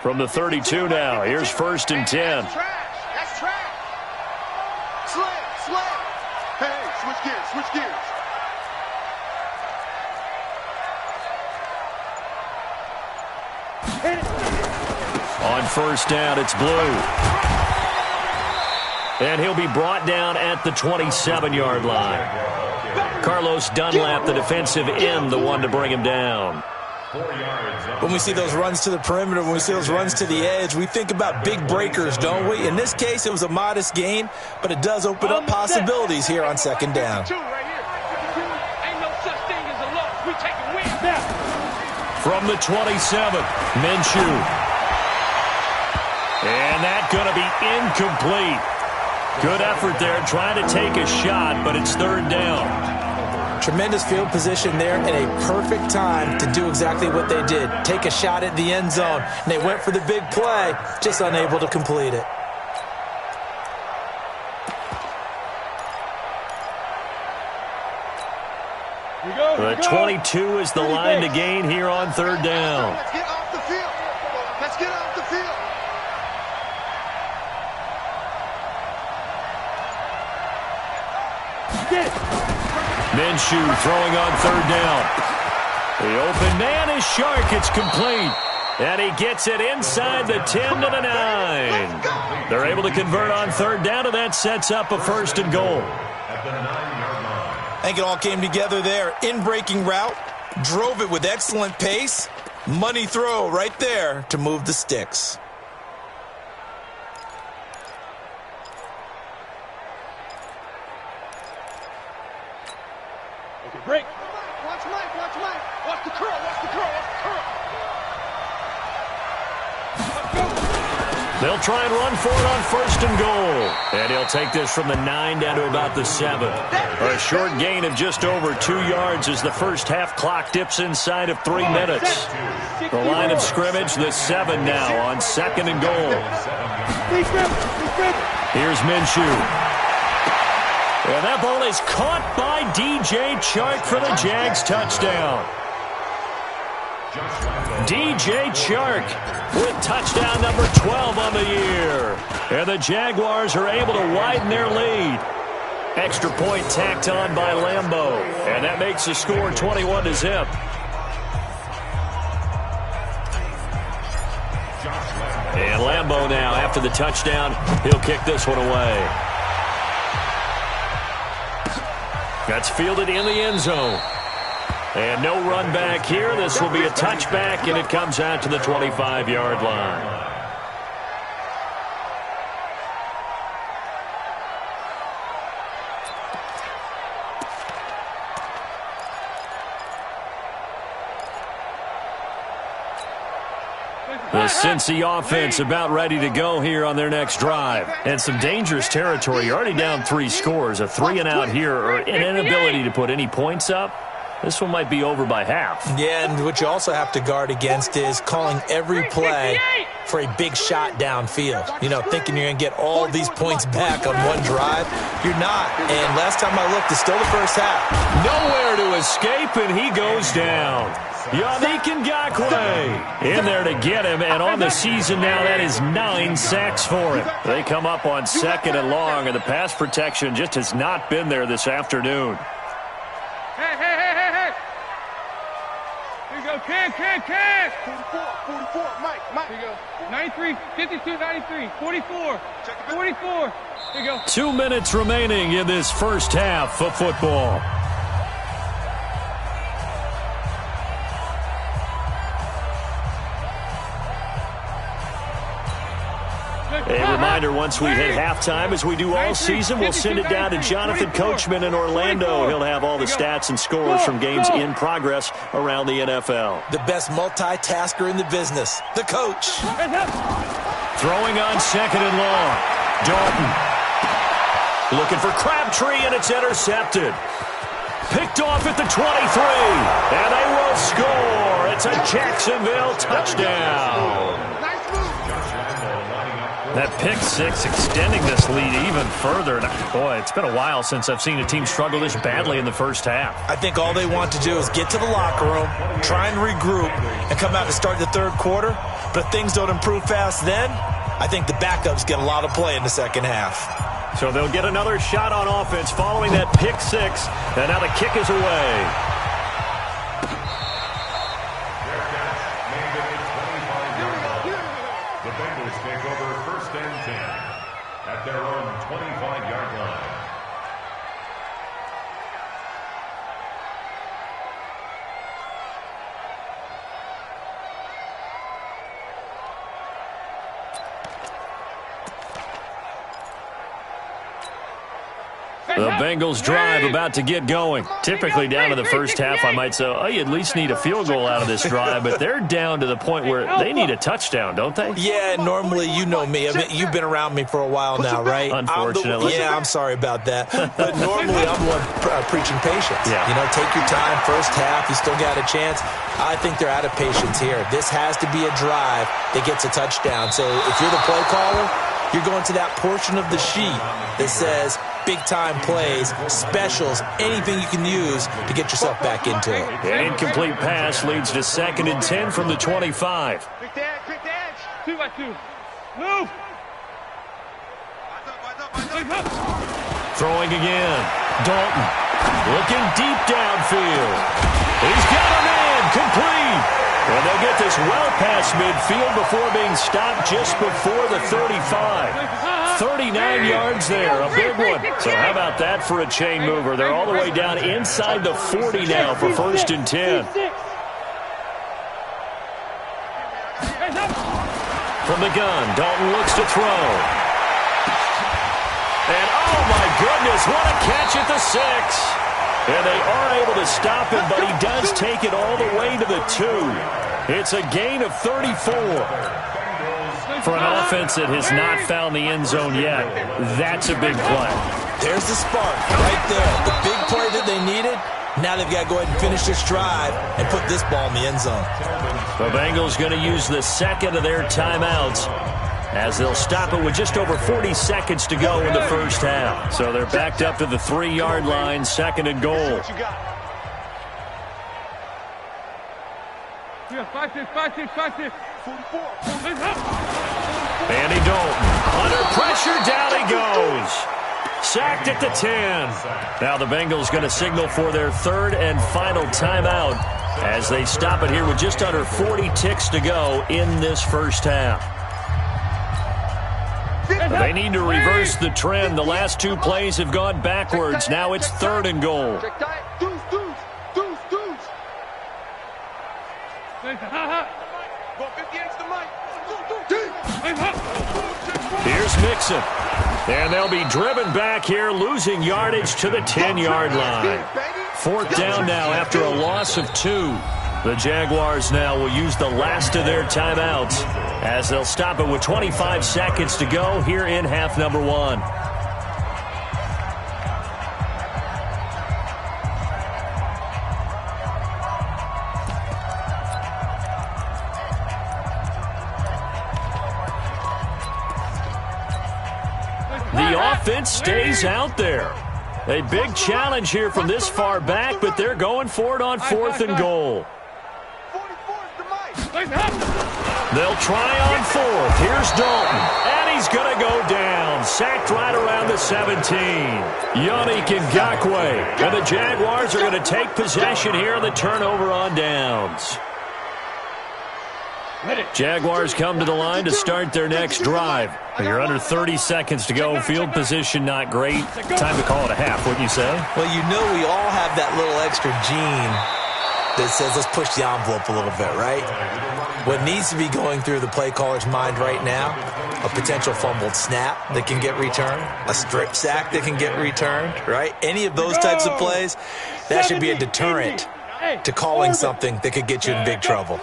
From the 32 now, here's 1st and 10. That's trash. Slip. Hey, switch gears. On 1st down, it's Blue. And he'll be brought down at the 27-yard line. Carlos Dunlap, the defensive end, the one to bring him down. When we see those runs to the perimeter, when we see those runs to the edge, we think about big breakers, don't we? In this case, it was a modest gain, but it does open up possibilities here on 2nd down. From the 27, Minshew. And that's going to be incomplete. Good effort there, trying to take a shot, but it's 3rd down. Tremendous field position there and a perfect time to do exactly what they did. Take a shot at the end zone. And they went for the big play, just unable to complete it. The 22 is the line to gain here on 3rd down. Let's get off the field. Minshew throwing on 3rd down. The open man is Shark. It's complete. And he gets it inside the 10 to the 9. They're able to convert on 3rd down, and that sets up a 1st and goal. I think it all came together there. In-breaking route, drove it with excellent pace. Money throw right there to move the sticks. Break. Watch Mike. Watch the curl. They'll try and run for it on 1st and goal. And he'll take this from the 9 down to about the 7. A short gain of just over 2 yards as the first half clock dips inside of 3 minutes. The line of scrimmage, the 7 now on 2nd and goal. Here's Minshew. And that ball is caught by DJ Chark for the Jags touchdown. DJ Chark with touchdown number 12 on the year. And the Jaguars are able to widen their lead. Extra point tacked on by Lambeau. And that makes the score 21-0. And Lambeau now, after the touchdown, he'll kick this one away. That's fielded in the end zone. And no run back here. This will be a touchback, and it comes out to the 25-yard line. The Cincy offense about ready to go here on their next drive. And some dangerous territory. You're already down 3 scores. A 3-and-out here, or an inability to put any points up. This one might be over by half. Yeah, and what you also have to guard against is calling every play for a big shot downfield. You know, thinking you're going to get all these points back on one drive. You're not. And last time I looked, it's still the first half. Nowhere to escape, and he goes down. Yannick Ngakoue in there to get him, and on the season now, that is 9 sacks for him. They come up on 2nd and long, and the pass protection just has not been there this afternoon. Hey. Here you go, Cam. 44, Mike. Here you go. 93, 52, 93, 44, 44. Here you go. 2 minutes remaining in this first half of football. A reminder, once we hit halftime, as we do all season, we'll send it down to Jonathan Coachman in Orlando. He'll have all the stats and scores from games in progress around the NFL. The best multitasker in the business, the coach. Throwing on 2nd and long. Dalton looking for Crabtree, and it's intercepted. Picked off at the 23, and they will score. It's a Jacksonville touchdown. That pick six extending this lead even further. Boy, it's been a while since I've seen a team struggle this badly in the first half. I think all they want to do is get to the locker room, try and regroup, and come out to start the third quarter. But if things don't improve fast then, I think the backups get a lot of play in the second half. So they'll get another shot on offense following that pick six. And now the kick is away. At their own 25-yard line. The Bengals drive about to get going. Typically down to the first half, I might say, oh, you at least need a field goal out of this drive, but they're down to the point where they need a touchdown, don't they? Yeah, normally, you know me. I mean, you've been around me for a while now, right? Unfortunately. I'm sorry about that. But normally, I'm the one preaching patience. Yeah. You know, take your time, first half, you still got a chance. I think they're out of patience here. This has to be a drive that gets a touchdown. So if you're the play caller, you're going to that portion of the sheet that says big-time plays, specials, anything you can use to get yourself back into it. An incomplete pass leads to 2nd and 10 from the 25. Quick the edge. 2 by 2. Move. Throwing again. Dalton looking deep downfield. He's got a man complete. And they'll get this well past midfield before being stopped just before the 35. 39 yards there, a big one. So how about that for a chain mover? They're all the way down inside the 40 now for 1st and 10. From the gun, Dalton looks to throw. And oh my goodness, what a catch at the 6. And they are able to stop him, but he does take it all the way to the 2. It's a gain of 34. For an offense that has not found the end zone yet, that's a big play. There's the spark right there. The big play that they needed. Now they've got to go ahead and finish this drive and put this ball in the end zone. The Bengals going to use the second of their timeouts as they'll stop it with just over 40 seconds to go in the first half. So they're backed up to the 3-yard line, 2nd and goal. 5-6. 44. Andy Dalton under pressure, down he goes. Sacked at the 10. Now the Bengals going to signal for their 3rd and final timeout as they stop it here with just under 40 ticks to go in this first half. They need to reverse the trend. The last 2 plays have gone backwards. Now it's 3rd and goal. Here's Mixon. And they'll be driven back here, losing yardage to the 10-yard line. 4th down now after a loss of 2. The Jaguars now will use the last of their timeouts as they'll stop it with 25 seconds to go here in half number 1. The offense stays out there. A big challenge here from this far back, but they're going for it on 4th and goal. They'll try on 4th. Here's Dalton. And he's going to go down. Sacked right around the 17. Yannick Ngakoue. And the Jaguars are going to take possession here on the turnover on downs. Jaguars come to the line to start their next drive. You're under 30 seconds to go. Field position not great. Time to call it a half, wouldn't you say? Well, you know we all have that little extra gene that says let's push the envelope a little bit, right? What needs to be going through the play caller's mind right now, a potential fumbled snap that can get returned, a strip sack that can get returned, right? Any of those types of plays, that should be a deterrent to calling something that could get you in big trouble.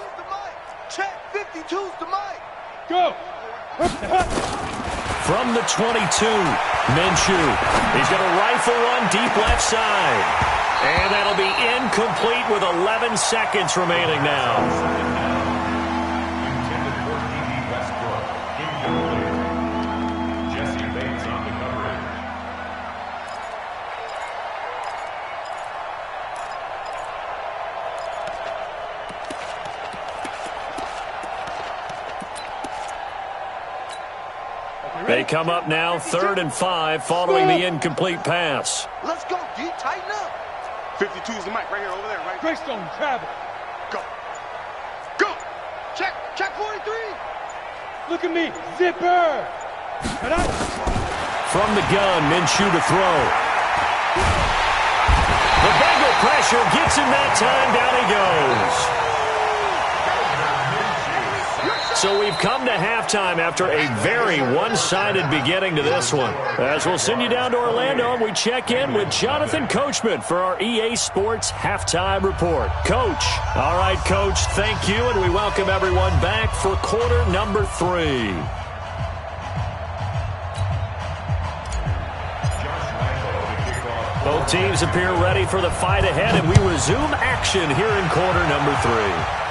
Check 52's the mic. Go. From the 22, Minshew. He's going to rifle one deep left side. And that'll be incomplete with 11 seconds remaining now. They come up now 3rd and 5 following the incomplete pass. Let's go, D. Tighten up. 52 is the mic right here, over there, right? Greystone, travel. Go. Go. Check 43. Look at me. Zipper. From the gun, Minshew to throw. The Bengal pressure gets him that time. Down he goes. So we've come to halftime after a very one-sided beginning to this one. As we'll send you down to Orlando, and we check in with Jonathan Coachman for our EA Sports Halftime Report. Coach. All right, Coach, thank you, and we welcome everyone back for quarter number 3. Both teams appear ready for the fight ahead, and we resume action here in quarter number 3.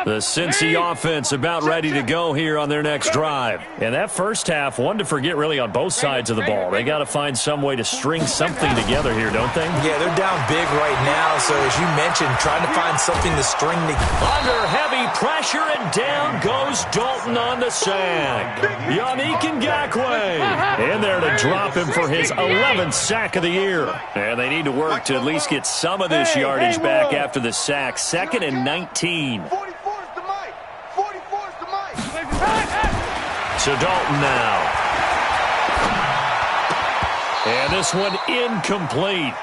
The Cincy offense about ready to go here on their next drive. And that first half, one to forget really on both sides of the ball. They got to find some way to string something together here, don't they? Yeah, they're down big right now, so as you mentioned, trying to find something to string together. Under heavy pressure, and down goes Dalton on the sack. Yannick Ngakoue in there to drop him for his 11th sack of the year. And they need to work to at least get some of this yardage back after the sack. 2nd and 19. So Dalton now. And this one incomplete.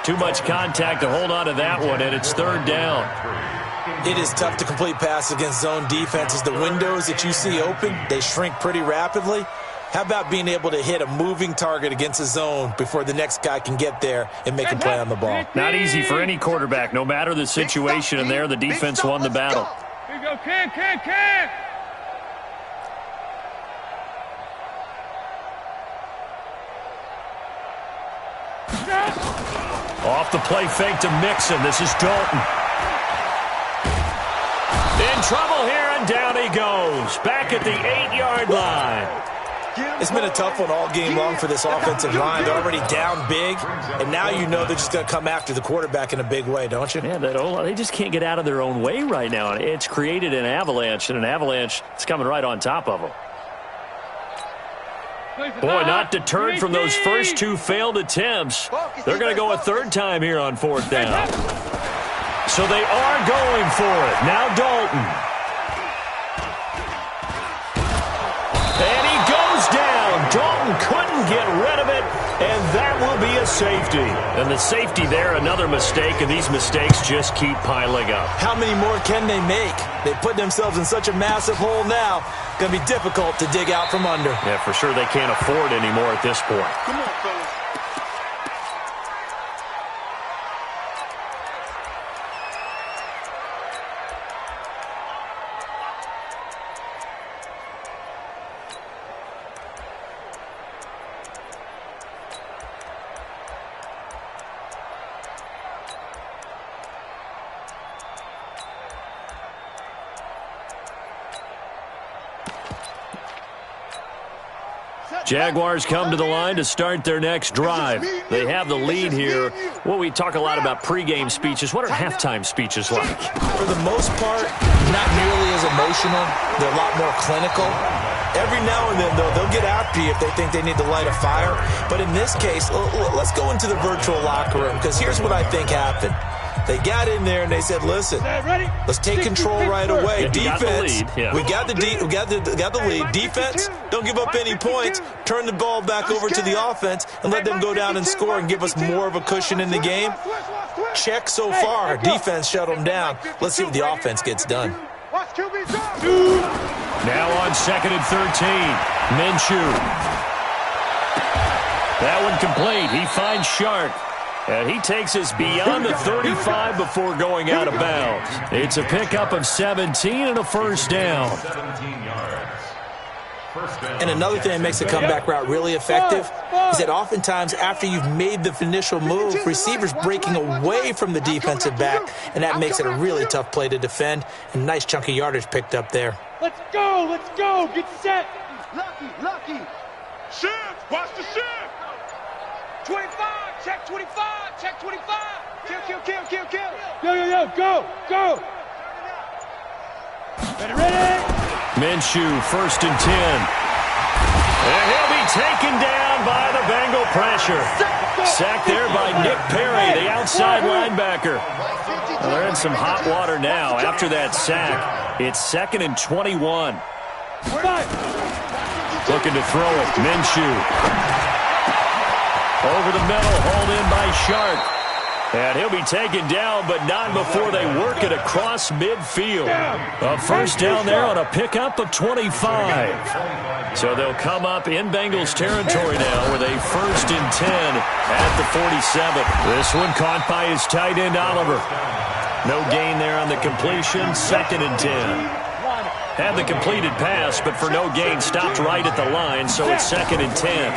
Too much contact to hold on to that one, and it's 3rd down. It is tough to complete passes against zone defenses. The windows that you see open, they shrink pretty rapidly. How about being able to hit a moving target against a zone before the next guy can get there and make a play on the ball? Not easy for any quarterback. No matter the situation in there, the defense won the battle. Here you go, Cam. Off the play fake to Mixon. This is Dalton. In trouble here, and down he goes. Back at the 8-yard line. It's been a tough one all game long for this offensive line. They're already down big, and now you know they're just going to come after the quarterback in a big way, don't you? Yeah, they just can't get out of their own way right now. It's created an avalanche, and an avalanche is coming right on top of them. Boy, not deterred from those first 2 failed attempts. They're going to go a 3rd time here on 4th down. So they are going for it. Now Dalton. And he goes down. Dalton couldn't get rid of it, and that will be a safety. And the safety there, another mistake, and these mistakes just keep piling up. How many more can they make? They put themselves in such a massive hole now. Going to be difficult to dig out from under. Yeah, for sure they can't afford anymore at this point. Come on, fellas. Jaguars come to the line to start their next drive. They have the lead here. Well, we talk a lot about pregame speeches. What are halftime speeches like? For the most part, not nearly as emotional. They're a lot more clinical. Every now and then, though, they'll get after you if they think they need to light a fire. But in this case, let's go into the virtual locker room, because here's what I think happened. They got in there and they said, "Listen, let's take control right away. Defense, we got the lead. Defense, don't give up any points. Turn the ball back over to the offense and let them go down and score and give us more of a cushion in the game." Check so far. Defense shut them down. Let's see what the offense gets done. Now on 2nd and 13, Minshew. That one complete. He finds Sharp. And he takes us beyond the 35 before going out of bounds. It's a pickup of 17 and a 1st down. 17 yards. And another thing that makes a comeback route really effective is that oftentimes after you've made the initial move, receivers breaking away from the defensive back, and that makes it a really tough play to defend. And nice chunk of yardage picked up there. Let's go, get set. Lucky. Shift, watch the shift. 25, check 25, check 25. Kill. Yo, go. Ready? Minshew, 1st and 10. And he'll be taken down by the Bengal pressure. Sacked there by Nick Perry, the outside linebacker. Well, they're in some hot water now. After that sack, it's 2nd and 21. Looking to throw it. Minshew. Over the middle, hauled in by Shark. And he'll be taken down, but not before they work it across midfield. A first down there on a pickup of 25. So they'll come up in Bengals territory now with a 1st and 10 at the 47. This one caught by his tight end, Oliver. No gain there on the completion, 2nd and 10. Had the completed pass, but for no gain, stopped right at the line, so it's 2nd and 10.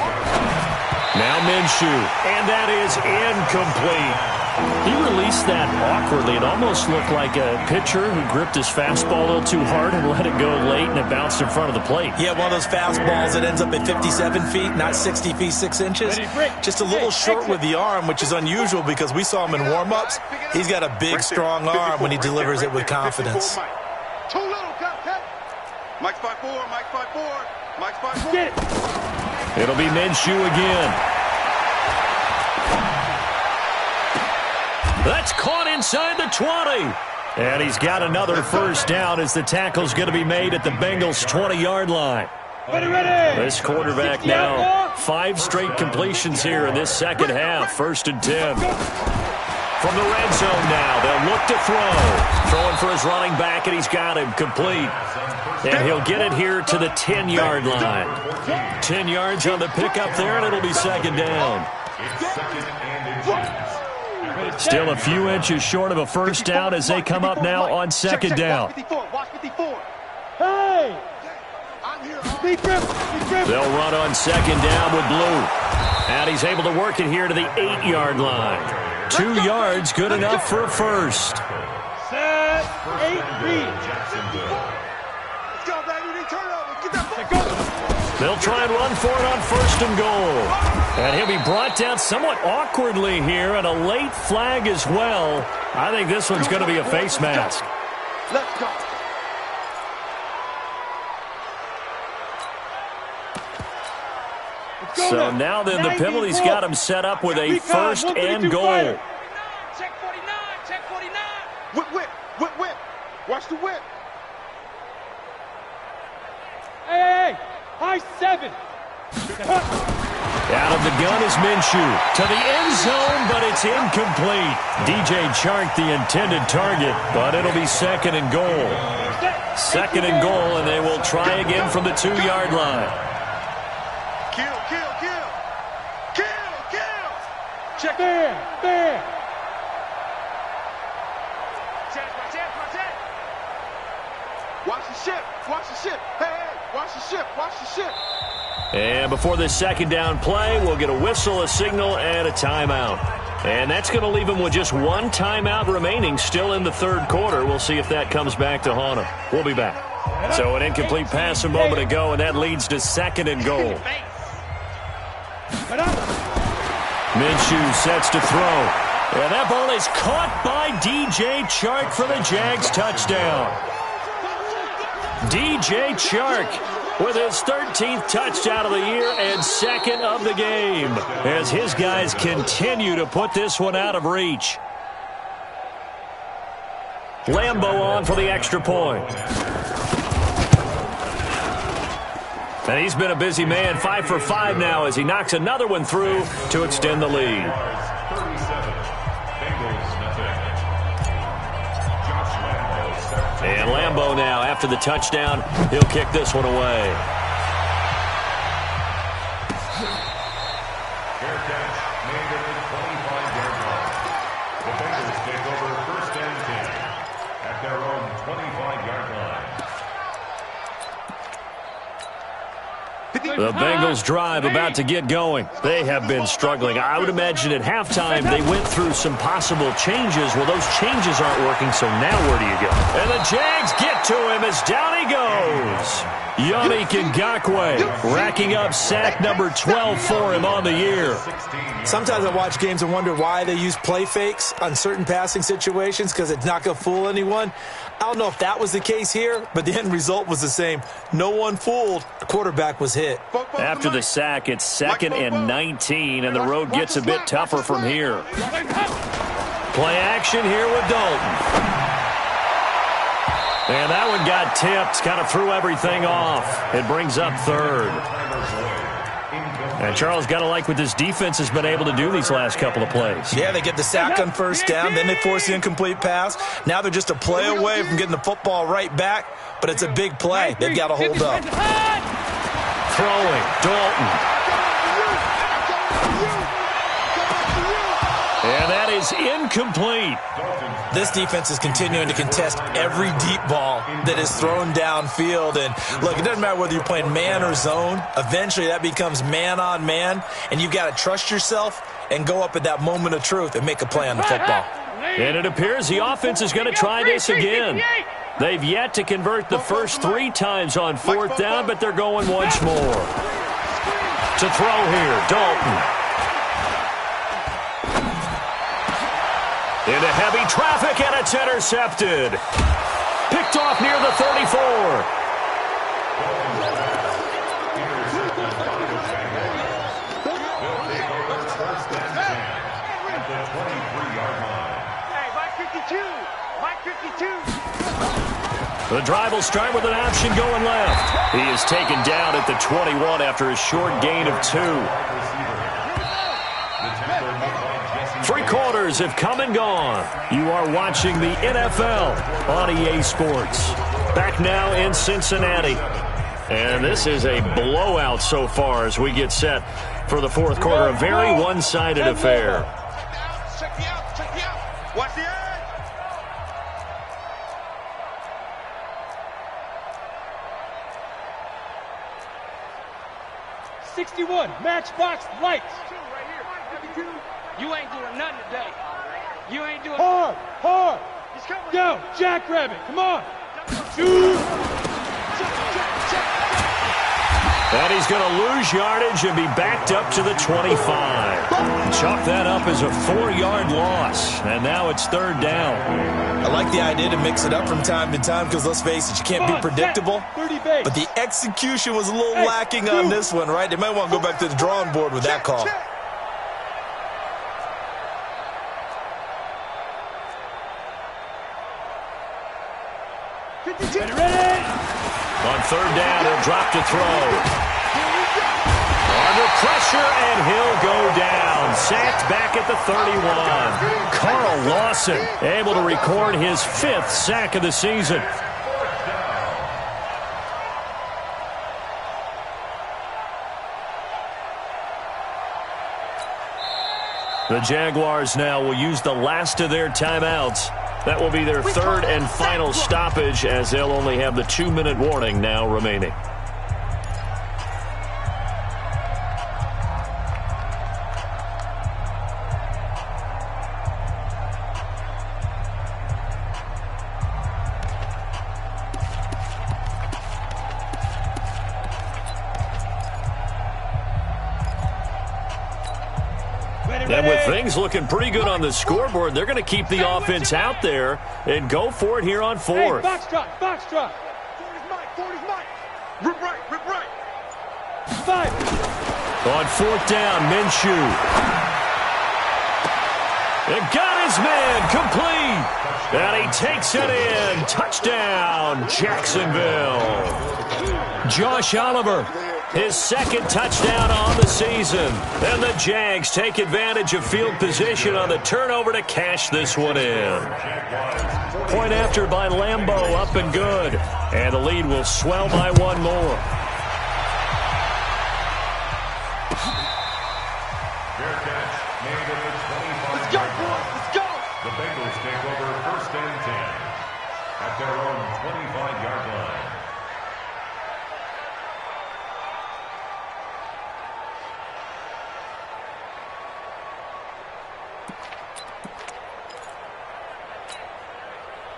Now Minshew, and that is incomplete. He released that awkwardly. It almost looked like a pitcher who gripped his fastball a little too hard and let it go late, and it bounced in front of the plate. Yeah, one of those fastballs that ends up at 57 feet, not 60 feet, 6 inches. Just a little short with the arm, which is unusual because we saw him in warm-ups. He's got a big, strong arm when he delivers it with confidence. Too little, cut. Mike's 5'4", Mike's 5'4", Mike's 5'4". Get it. It'll be Minshew again. That's caught inside the 20. And he's got another first down as the tackle's going to be made at the Bengals' 20-yard line. Ready. This quarterback now, 5 straight completions here in this second half. 1st and 10. From the red zone now, they'll look to throw. Throwing for his running back, and he's got him complete. And he'll get it here to the 10-yard line. 10 yards on the pickup there, and it'll be 2nd down. Still a few inches short of a first down as they come up now on 2nd down. Watch 54. Hey! They'll run on 2nd down with Blue. And he's able to work it here to the 8-yard line. 2 yards, good enough for a first. Set, 8 read. Let's go, baby. Turn over. Get that ball. They'll try and run for it on 1st and goal. And he'll be brought down somewhat awkwardly here, and a late flag as well. I think this one's going to be a face mask. Let's go. So now then the penalty's got him set up with a 1st and goal. Check 49. Check 49. Whip. Watch the whip. Hey, high 7. Out of the gun is Minshew. To the end zone, but it's incomplete. DJ Chark, the intended target, but it'll be 2nd and goal. 2nd and goal, and they will try again from the 2-yard line. Kill. Check there. Watch the ship. Hey, watch the ship. And before this 2nd down play, we'll get a whistle, a signal, and a timeout. And that's going to leave him with just 1 timeout remaining still in the 3rd quarter. We'll see if that comes back to haunt him. We'll be back. So an incomplete pass a moment ago, and that leads to 2nd and goal. Minshew sets to throw. And that ball is caught by DJ Chark for the Jags touchdown. DJ Chark with his 13th touchdown of the year and 2nd of the game as his guys continue to put this one out of reach. Lambeau on for the extra point. And he's been a busy man, 5 for 5 now as he knocks another one through to extend the lead. And Lambeau now, after the touchdown, he'll kick this one away. Fair catch made at the 25-yard line. The Bengals take over 1st and 10 at their own 25-yard line. The Bengals drive about to get going. They have been struggling. I would imagine at halftime they went through some possible changes. Well, those changes aren't working, so now where do you go? And the Jags get to him as down he goes. Yannick Ngakoue racking up sack number 12 for him on the year. Sometimes I watch games and wonder why they use play fakes on certain passing situations because it's not going to fool anyone. I don't know if that was the case here, but the end result was the same. No one fooled. The quarterback was hit. After the sack, it's 2nd and 19, and the road gets a bit tougher from here. Play action here with Dalton. And that one got tipped, kind of threw everything off. It brings up 3rd. And Charles, got to like what this defense has been able to do these last couple of plays. Yeah, they get the sack on 1st down, then they force the incomplete pass. Now they're just a play away from getting the football right back, but it's a big play. They've got to hold up. Throwing, Dalton. And that is incomplete. This defense is continuing to contest every deep ball that is thrown downfield. And, look, it doesn't matter whether you're playing man or zone. Eventually, that becomes man-on-man, and you've got to trust yourself and go up at that moment of truth and make a play on the football. And it appears the offense is going to try this again. They've yet to convert the first 3 times on 4th down, but they're going once more. To throw here, Dalton. Into heavy traffic, and it's intercepted. Picked off near the 34. The drive will start with an option going left. He is taken down at the 21 after a short gain of 2. 3 quarters have come and gone. You are watching the NFL on EA Sports. Back now in Cincinnati. And this is a blowout so far as we get set for the 4th quarter. A very one-sided affair. Check me out. Watch the edge. Matchbox lights. You ain't doing nothing today. You ain't doing Hard. Go, Jackrabbit. Come on. Shoot. And he's going to lose yardage and be backed up to the 25. Chalk that up as a 4-yard loss. And now it's 3rd down. I like the idea to mix it up from time to time because, let's face it, you can't be predictable. But the execution was a little lacking on this one, right? They might want to go back to the drawing board with that call. On 3rd down, he'll drop to throw. Under pressure, and he'll go down. Sacked back at the 31. Carl Lawson able to record his 5th sack of the season. The Jaguars now will use the last of their timeouts. That will be their 3rd and final stoppage, as they'll only have the 2-minute warning now remaining. And with things looking pretty good on the scoreboard, they're going to keep the offense out there and go for it here on 4th. Hey, box drop. 40's mine. Rip right. 5. On 4th down, Minshew. And got his man complete. And he takes it in. Touchdown, Jacksonville. Josh Oliver, his 2nd touchdown on the season. And the Jags take advantage of field position on the turnover to cash this one in. Point after by Lambeau, up and good. And the lead will swell by 1 more. Fair catch made at the 25-yard line. Let's go. The Bengals take over 1st and 10 at their own 25-yard line.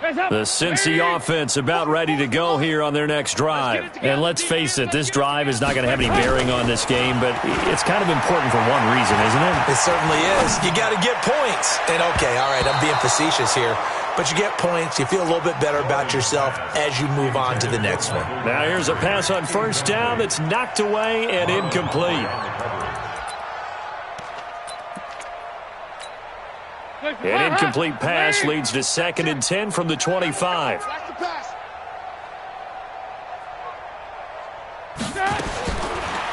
The Cincy offense about ready to go here on their next drive. And let's face it, this drive is not going to have any bearing on this game, but it's kind of important for one reason, isn't it? It certainly is. You got to get points. And, okay, all right, I'm being facetious here. But you get points. You feel a little bit better about yourself as you move on to the next one. Now here's a pass on first down that's knocked away and incomplete. An incomplete pass leads to 2nd and 10 from the 25.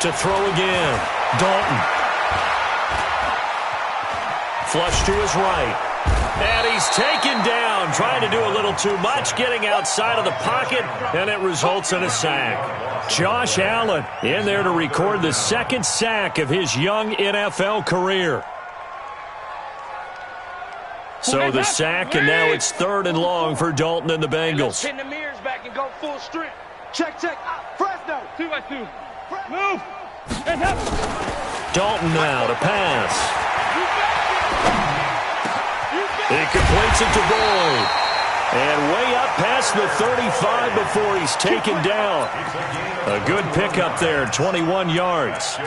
To throw again. Dalton. Flush to his right. And he's taken down, trying to do a little too much, getting outside of the pocket, and it results in a sack. Josh Allen in there to record the 2nd sack of his young NFL career. So the sack, and now it's 3rd and long for Dalton and the Bengals. Pin the mirrors back and go full strength. Check. Fresno. 2-by-2. Move. Dalton now to pass. He completes it to Boyd. And way up past the 35 before he's taken down. A good pickup there, 21 yards.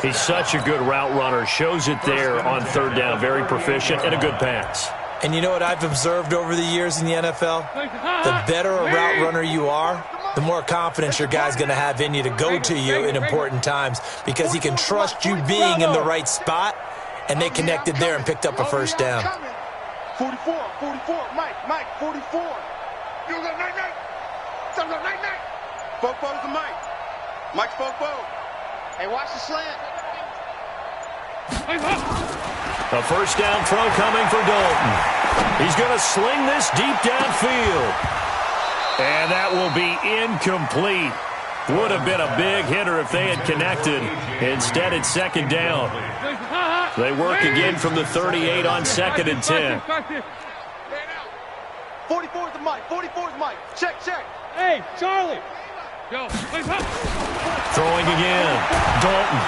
He's such a good route runner. Shows it there on 3rd down. Very proficient and a good pass. And you know what I've observed over the years in the NFL? The better a route runner you are, the more confidence your guy's going to have in you to go to you in important times because he can trust you being in the right spot, and they connected there and picked up a first down. 44, Mike, 44. You got night. Fofo's the Mike. Mike's Fofo. Hey, watch the slant. A first down throw coming for Dalton. He's going to sling this deep downfield. And that will be incomplete. Would have been a big hitter if they had connected. Instead, it's 2nd down. They work again from the 38 on 2nd and 10. 44 is the Mike. Check. Hey, Charlie. Go. Throwing again. Dalton.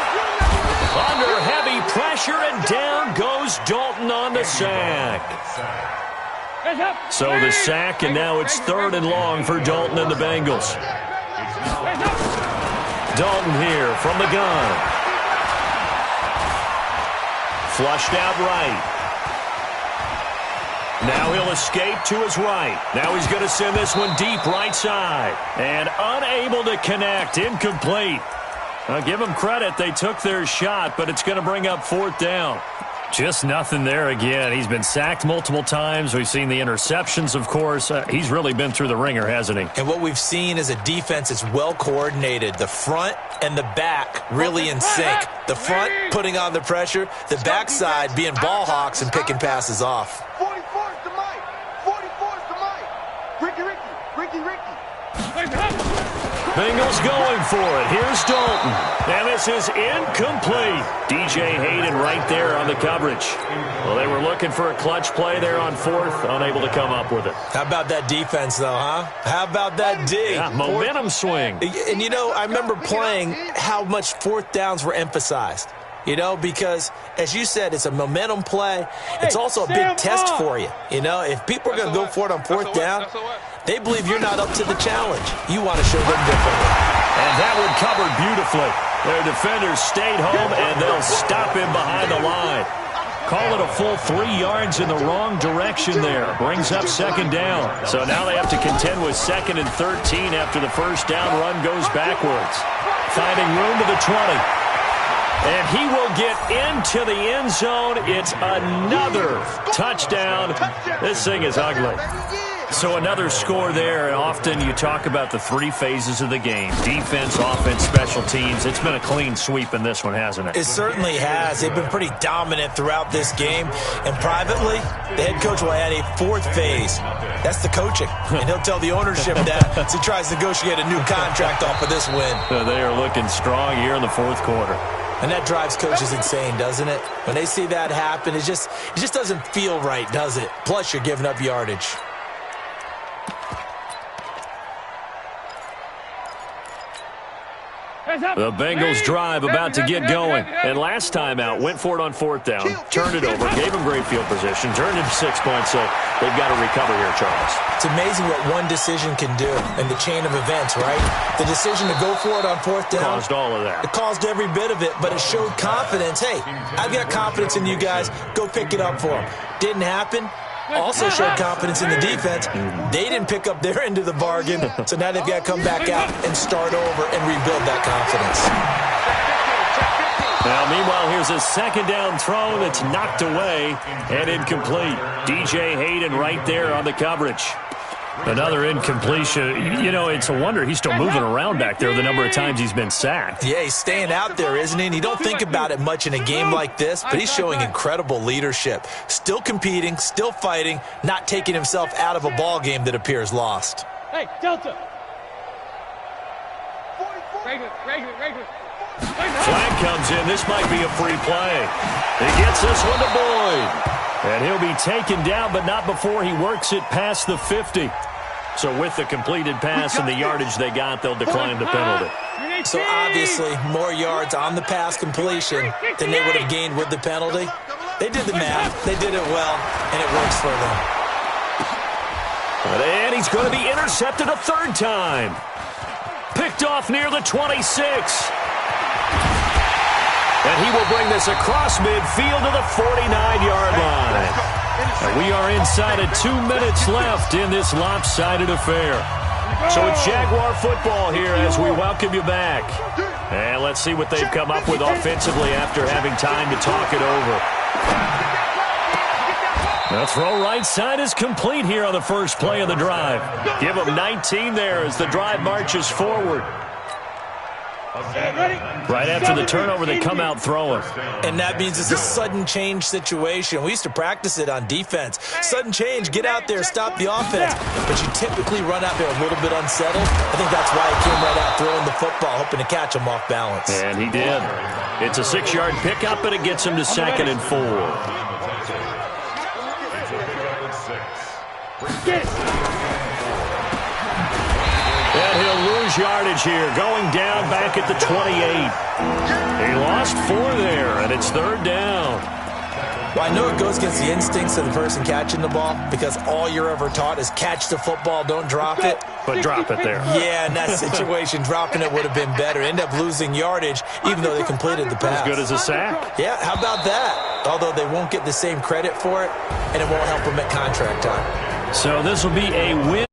Under heavy pressure, and down goes Dalton on the sack. So the sack, and now it's 3rd and long for Dalton and the Bengals. Dalton here from the gun. Flushed out right. Now he'll escape to his right. Now he's going to send this one deep right side. And unable to connect. Incomplete. I'll give them credit. They took their shot, but it's going to bring up 4th down. Just nothing there again. He's been sacked multiple times. We've seen the interceptions, of course. He's really been through the ringer, hasn't he? And what we've seen is a defense that's well coordinated. The front and the back really in sync. The front putting on the pressure. The backside being ball hawks and picking passes off. 44 is the Mike. 44 is the Mike. Ricky. Bengals going for it. Here's Dalton. And this is incomplete. DJ Hayden right there on the coverage. Well, they were looking for a clutch play there on 4th. Unable to come up with it. How about that defense, though, huh? How about that D? Yeah, momentum swing. And, you know, I remember playing how much 4th downs were emphasized. You know, because, as you said, it's a momentum play. It's also a big test for you. You know, if people are going to go for it on 4th down, they believe you're not up to the challenge. You want to show them differently. And that one covered beautifully. Their defenders stayed home, and they'll stop him behind the line. Call it a full 3 yards in the wrong direction there. Brings up 2nd down. So now they have to contend with 2nd and 13 after the first down run goes backwards. Finding room to the 20. And he will get into the end zone. It's another touchdown. This thing is ugly. So another score there. And often you talk about the 3 phases of the game. Defense, offense, special teams. It's been a clean sweep in this one, hasn't it? It certainly has. They've been pretty dominant throughout this game. And privately, the head coach will add a 4th phase. That's the coaching. And he'll tell the ownership that as he tries to negotiate a new contract off of this win. They are looking strong here in the 4th quarter. And that drives coaches insane, doesn't it? When they see that happen, it just doesn't feel right, does it? Plus, you're giving up yardage. The Bengals drive about to get going. And last time out, went for it on fourth down, turned it over, gave them great field position, turned it to 6 points, so they've got to recover here, Charles. It's amazing what one decision can do in the chain of events, right? The decision to go for it on fourth down. Caused all of that. It caused every bit of it, but it showed confidence. Hey, I've got confidence in you guys. Go pick it up for them. Didn't happen. Also showed confidence in the defense. They didn't pick up their end of the bargain, so now they've got to come back out and start over and rebuild that confidence. Now, meanwhile, here's a second down throw that's knocked away and incomplete. DJ Hayden right there on the coverage. Another incompletion. You know, it's a wonder he's still moving around back there the number of times he's been sacked. Yeah, he's staying out there, isn't he? And you don't think about it much in a game like this, but he's showing incredible leadership. Still competing, still fighting, not taking himself out of a ball game that appears lost. Hey, Delta. Regular. Flag comes in. This might be a free play. He gets this one to Boyd. And he'll be taken down, but not before he works it past the 50. So with the completed pass and the yardage they got, they'll decline the penalty. So obviously, more yards on the pass completion than they would have gained with the penalty. They did the math. They did it well, and it works for them. And he's going to be intercepted a third time. Picked off near the 26. And he will bring this across midfield to the 49-yard line. And we are inside of 2 minutes left in this lopsided affair. So it's Jaguar football here as we welcome you back. And let's see what they've come up with offensively after having time to talk it over. The throw right side is complete here on the first play of the drive. Give them 19 there as the drive marches forward. Right after the turnover, they come out throwing. And that means it's a sudden change situation. We used to practice it on defense. Sudden change, get out there, stop the offense. But you typically run out there a little bit unsettled. I think that's why he came right out throwing the football, hoping to catch him off balance. And he did. It's a 6-yard pickup, but it gets him to 2nd and 4. And he'll lose yardage here, going down back at the 28. He lost 4 there, and it's 3rd down. Well, I know it goes against the instincts of the person catching the ball because all you're ever taught is catch the football, don't drop it. But drop it there. Yeah, in that situation, dropping it would have been better. End up losing yardage, even though they completed the pass. As good as a sack. Yeah, how about that? Although they won't get the same credit for it, and it won't help them at contract time. So this will be a win.